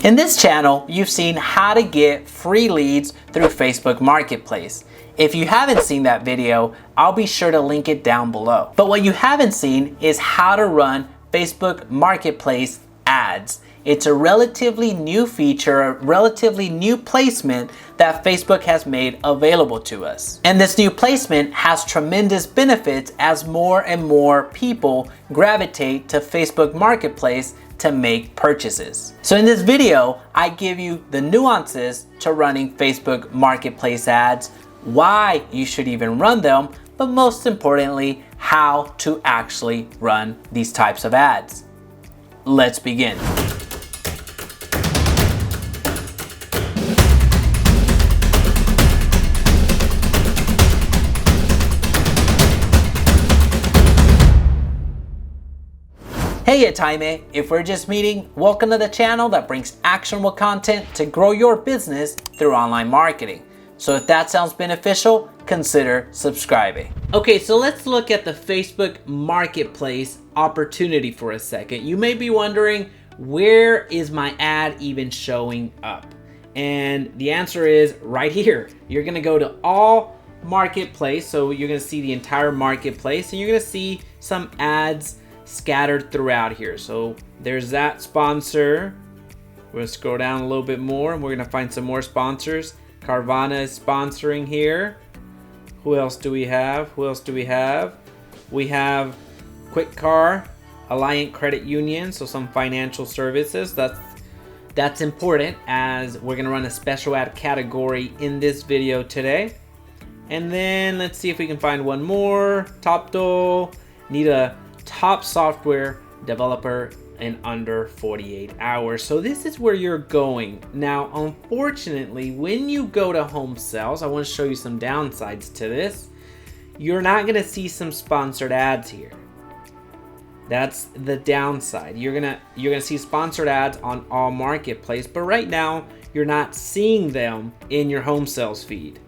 In this channel, you've seen how to get free leads through Facebook Marketplace. If you haven't seen that video, I'll be sure to link it down below. But what you haven't seen is how to run Facebook Marketplace ads. It's a relatively new feature, a relatively new placement that Facebook has made available to us. And this new placement has tremendous benefits as more and more people gravitate to Facebook Marketplace to make purchases. So in this video, I give you the nuances to running Facebook Marketplace ads, why you should even run them, but most importantly, how to actually run these types of ads. Let's begin. Hey, it's Jaime. If we're just meeting, welcome to the channel that brings actionable content to grow your business through online marketing. So if that sounds beneficial, consider subscribing. Okay, so let's look at the Facebook Marketplace opportunity for a second. You may be wondering, where is my ad even showing up? And the answer is right here. You're gonna go to all marketplace. So you're gonna see the entire marketplace and you're gonna see some ads scattered throughout here. So there's that sponsor. We're gonna scroll down a little bit more and we're gonna find some more sponsors. Carvana is sponsoring here. Who else do we have? We have Quick Car, Alliant Credit Union, so some financial services. That's important as we're gonna run a special ad category in this video today. And then let's see if we can find one more. Topdol, need a top software developer in under 48 hours. So this is where you're going. Now, unfortunately, when you go to home sales, I want to show you some downsides to this. You're not going to see some sponsored ads here. That's the downside. You're going to see sponsored ads on all marketplace, but right now you're not seeing them in your home sales feed.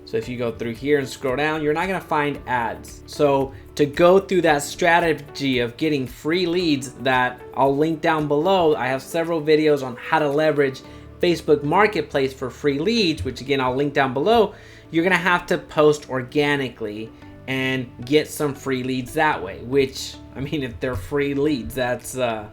So if you go through here and scroll down, you're not gonna find ads. So to go through that strategy of getting free leads that I'll link down below, I have several videos on how to leverage Facebook Marketplace for free leads, which again, I'll link down below. You're gonna have to post organically and get some free leads that way, which, I mean, if they're free leads, it's not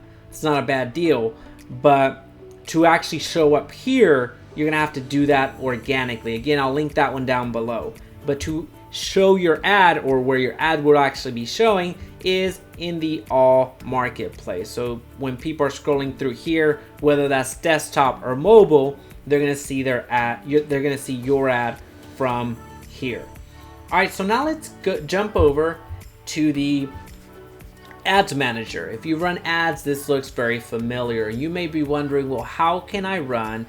a bad deal. But to actually show up here, you're gonna have to do that organically. Again, I'll link that one down below. But to show your ad, or where your ad will actually be showing, is in the all marketplace. So when people are scrolling through here, whether that's desktop or mobile, they're gonna see their ad. They're gonna see your ad from here. All right, so now let's jump over to the Ads Manager. If you run ads, this looks very familiar. You may be wondering, well, how can I run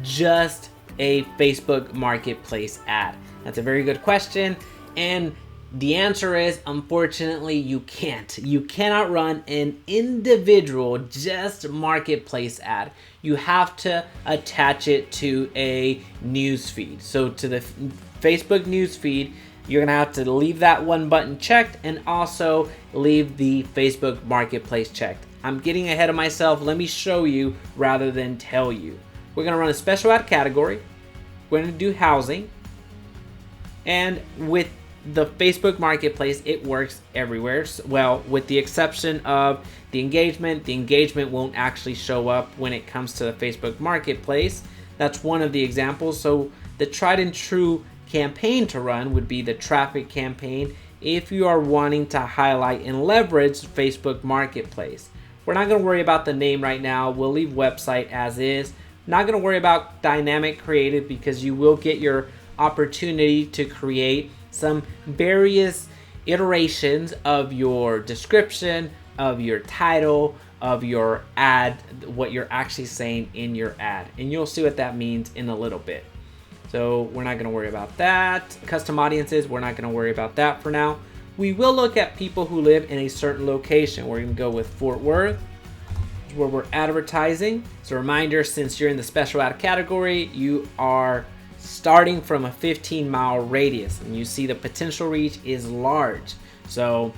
just a Facebook Marketplace ad? That's a very good question. And the answer is, unfortunately, you can't. You cannot run an individual just marketplace ad. You have to attach it to a news feed. So to the Facebook news feed, you're gonna have to leave that one button checked and also leave the Facebook Marketplace checked. I'm getting ahead of myself. Let me show you rather than tell you. We're gonna run a special ad category. We're gonna do housing. And with the Facebook Marketplace, it works everywhere. Well, with the exception of the engagement won't actually show up when it comes to the Facebook Marketplace. That's one of the examples. So the tried and true campaign to run would be the traffic campaign if you are wanting to highlight and leverage Facebook Marketplace. We're not going to worry about the name right now. We'll leave website as is. Not going to worry about dynamic creative because you will get your opportunity to create some various iterations of your description, of your title, of your ad, what you're actually saying in your ad. And you'll see what that means in a little bit. So we're not going to worry about that. Custom audiences, we're not going to worry about that for now. We will look at people who live in a certain location. We're going to go with Fort Worth, where we're advertising. So a reminder, since you're in the special ad category, you are starting from a 15-mile radius, and you see the potential reach is large. So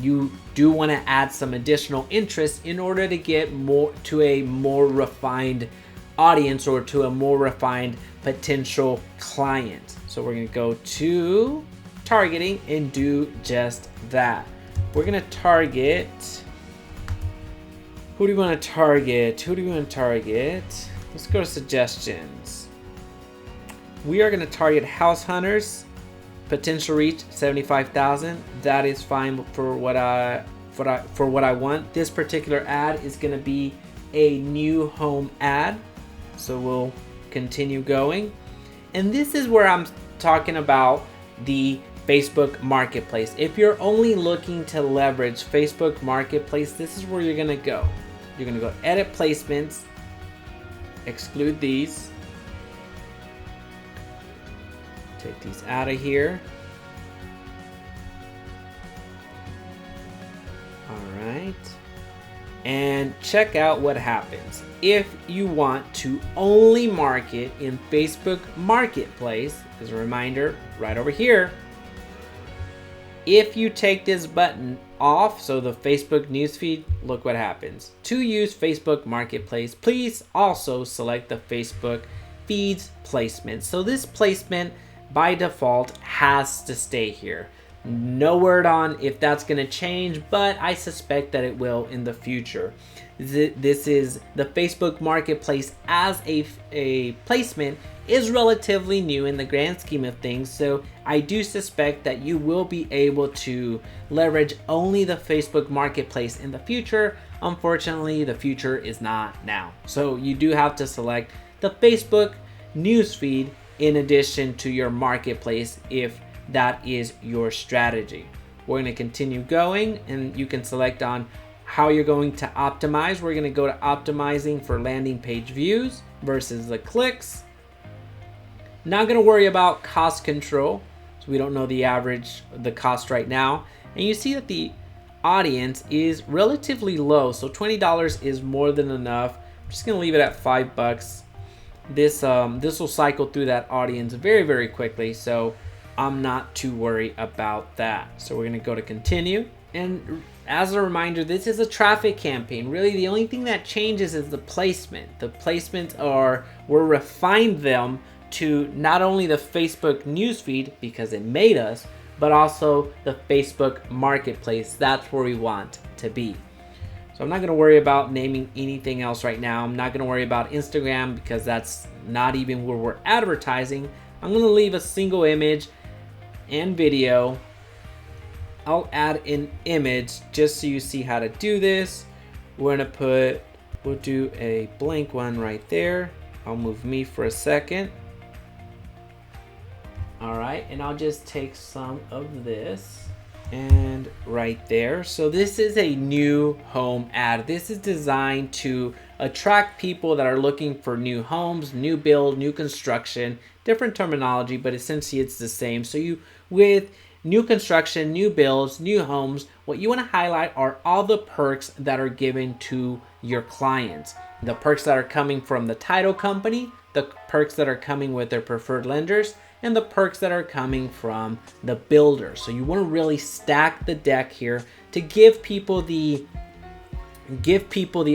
you do want to add some additional interest in order to get more to a more refined audience or to a more refined potential client. So we're going to go to targeting and do just that. We're going to target. Who do we want to target? Let's go to suggestions. We are going to target house hunters. Potential reach 75,000. That is fine for what I want. This particular ad is going to be a new home ad. So we'll continue going. And this is where I'm talking about the Facebook Marketplace. If you're only looking to leverage Facebook Marketplace, this is where you're going to go. You're going to go edit placements, exclude these, take these out of here. All right. And check out what happens. If you want to only market in Facebook Marketplace, as a reminder, right over here, if you take this button off, so the Facebook newsfeed, look what happens. To use Facebook Marketplace, please also select the Facebook feeds placement. So this placement by default has to stay here. No word on if that's going to change, but I suspect that it will in the future. This is the Facebook Marketplace as a placement is relatively new in the grand scheme of things, so I do suspect that you will be able to leverage only the Facebook Marketplace in the future. Unfortunately, the future is not now. So you do have to select the Facebook newsfeed in addition to your marketplace if that is your strategy. We're going to continue going, and you can select on how you're going to optimize. We're going to go to optimizing for landing page views versus the clicks. Not going to worry about cost control, so we don't know the cost right now. And you see that the audience is relatively low, so $20 is more than enough. I'm just going to leave it at $5. This will cycle through that audience very, very quickly, so I'm not too worried about that. So we're going to go to continue. And as a reminder, this is a traffic campaign. Really, the only thing that changes is the placement. The placements we're refined them to not only the Facebook newsfeed because it made us, but also the Facebook Marketplace. That's where we want to be. So I'm not going to worry about naming anything else right now. I'm not going to worry about Instagram because that's not even where we're advertising. I'm going to leave a single image and video. I'll add an image just so you see how to do this. We'll do a blank one right there. I'll move me for a second. All right, and I'll just take some of this and right there. So this is a new home ad. This is designed to attract people that are looking for new homes, new build, new construction, different terminology, but essentially it's the same. So with new construction, new builds, new homes, what you want to highlight are all the perks that are given to your clients. The perks that are coming from the title company, the perks that are coming with their preferred lenders, and the perks that are coming from the builder. So you want to really stack the deck here to give people the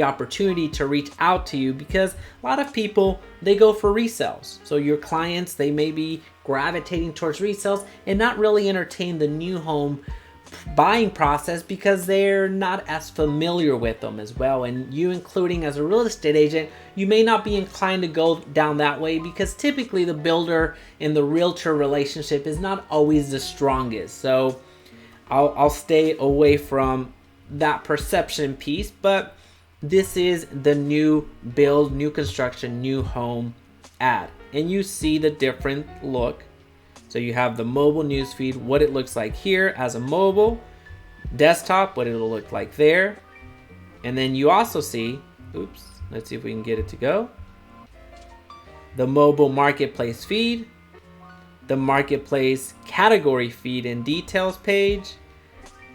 opportunity to reach out to you, because a lot of people, they go for resales. So your clients, they may be gravitating towards resales and not really entertain the new home buying process because they're not as familiar with them as well. And you, including as a real estate agent, you may not be inclined to go down that way because typically the builder and the realtor relationship is not always the strongest. So I'll stay away from that perception piece, but this is the new build, new construction, new home ad. And you see the different look. So you have the mobile newsfeed, what it looks like here as a mobile, desktop, what it'll look like there. And then you also see, let's see if we can get it to go. The mobile marketplace feed, the marketplace category feed and details page,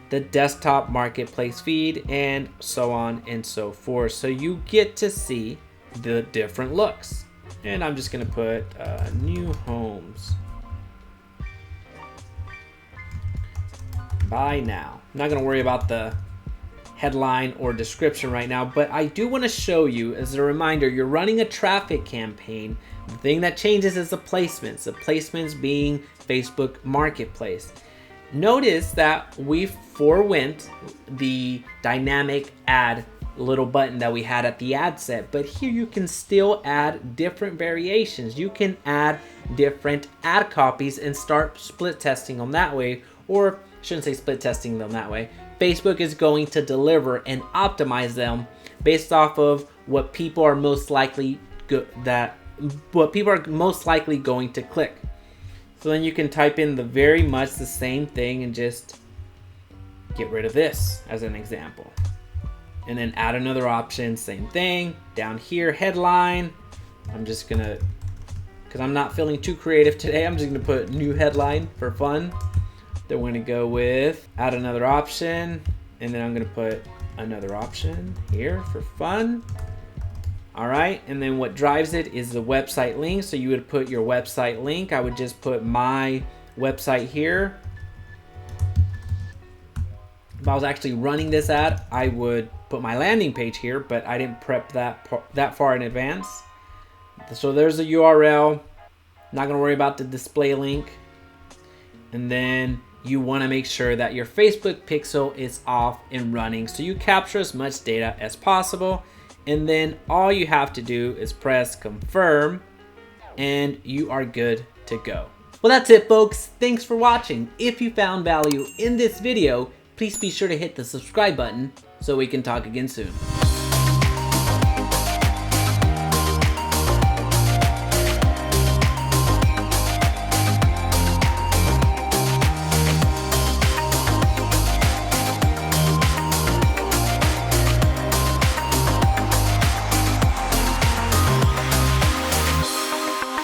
the desktop marketplace feed, and so on and so forth. So you get to see the different looks. And I'm just gonna put new homes. Buy now. I'm not gonna worry about the headline or description right now, but I do want to show you as a reminder, you're running a traffic campaign. The thing that changes is the placements being Facebook Marketplace. Notice that we forewent the dynamic ad little button that we had at the ad set, but here you can still add different variations. You can add different ad copies and start split testing them that way, or shouldn't say split testing them that way. Facebook is going to deliver and optimize them based off of what people are most likely going to click. So then you can type in the very much the same thing and just get rid of this as an example. And then add another option, same thing. Down here, headline. I'm just gonna, because I'm not feeling too creative today, I'm just gonna put new headline for fun. Then we're gonna go with add another option. And then I'm gonna put another option here for fun. All right, and then what drives it is the website link. So you would put your website link. I would just put my website here. If I was actually running this ad, I would put my landing page here, but I didn't prep that far in advance. So there's a URL. Not gonna worry about the display link. And then you wanna make sure that your Facebook pixel is off and running so you capture as much data as possible. And then all you have to do is press confirm and you are good to go. Well, that's it, folks. Thanks for watching. If you found value in this video, please be sure to hit the subscribe button so we can talk again soon.